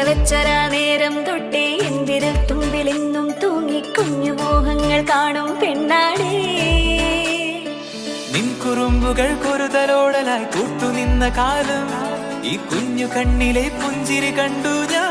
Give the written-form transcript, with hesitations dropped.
വെച്ചരാ നേരം തൊട്ടേ എന്തിരൽ തുമ്പിലെന്നും തൂങ്ങി കുഞ്ഞു മോഹങ്ങൾ കാണും പെണ്ണാടേ. നിൻ കുറുമ്പുകൾ കുറുതലോടലായി കൂട്ടുനിന്ന കാലം ഈ കുഞ്ഞു കണ്ണിലെ പുഞ്ചിരി കണ്ടു ഞാൻ.